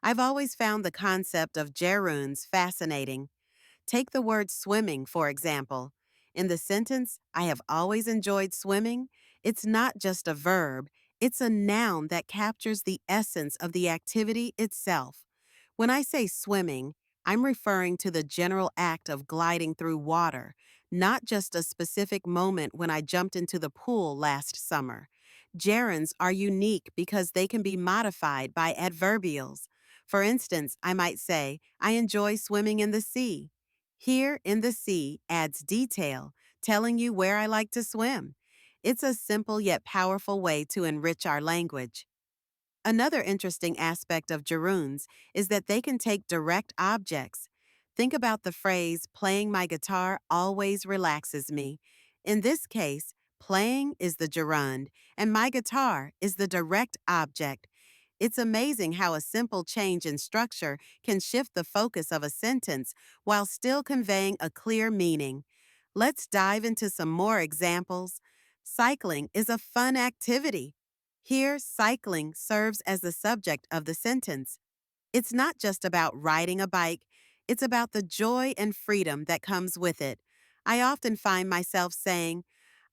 I've always found the concept of gerunds fascinating. Take the word swimming, for example. In the sentence, I have always enjoyed swimming, it's not just a verb, it's a noun that captures the essence of the activity itself. When I say swimming, I'm referring to the general act of gliding through water, not just a specific moment when I jumped into the pool last summer. Gerunds are unique because they can be modified by adverbials. For instance, I might say, I enjoy swimming in the sea. Here in the sea adds detail, telling you where I like to swim. It's a simple yet powerful way to enrich our language. Another interesting aspect of gerunds is that they can take direct objects. Think about the phrase, playing my guitar always relaxes me. In this case, playing is the gerund, and my guitar is the direct object. It's amazing how a simple change in structure can shift the focus of a sentence while still conveying a clear meaning. Let's dive into some more examples. Cycling is a fun activity. Here, cycling serves as the subject of the sentence. It's not just about riding a bike, it's about the joy and freedom that comes with it. I often find myself saying,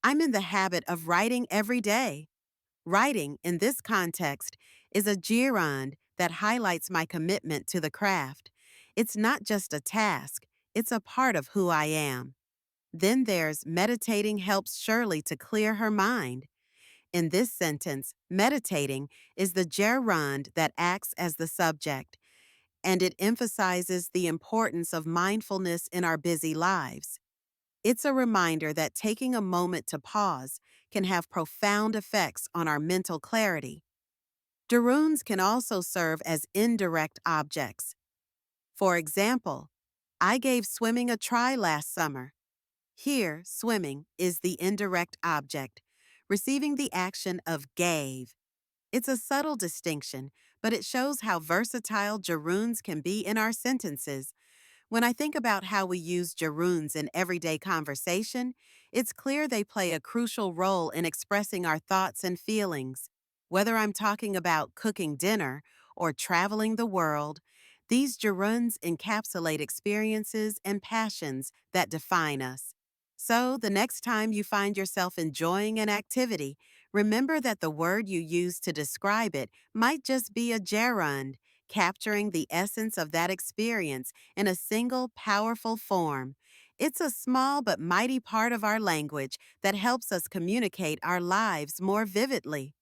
I'm in the habit of writing every day. Writing, in this context, is a gerund that highlights my commitment to the craft. It's not just a task, it's a part of who I am. Then there's meditating helps Shirley to clear her mind. In this sentence, meditating is the gerund that acts as the subject, and it emphasizes the importance of mindfulness in our busy lives. It's a reminder that taking a moment to pause can have profound effects on our mental clarity. Gerunds can also serve as indirect objects. For example, I gave swimming a try last summer. Here, swimming is the indirect object, receiving the action of gave. It's a subtle distinction, but it shows how versatile gerunds can be in our sentences. When I think about how we use gerunds in everyday conversation, it's clear they play a crucial role in expressing our thoughts and feelings. Whether I'm talking about cooking dinner or traveling the world, these gerunds encapsulate experiences and passions that define us. So, the next time you find yourself enjoying an activity, remember that the word you use to describe it might just be a gerund, capturing the essence of that experience in a single powerful form. It's a small but mighty part of our language that helps us communicate our lives more vividly.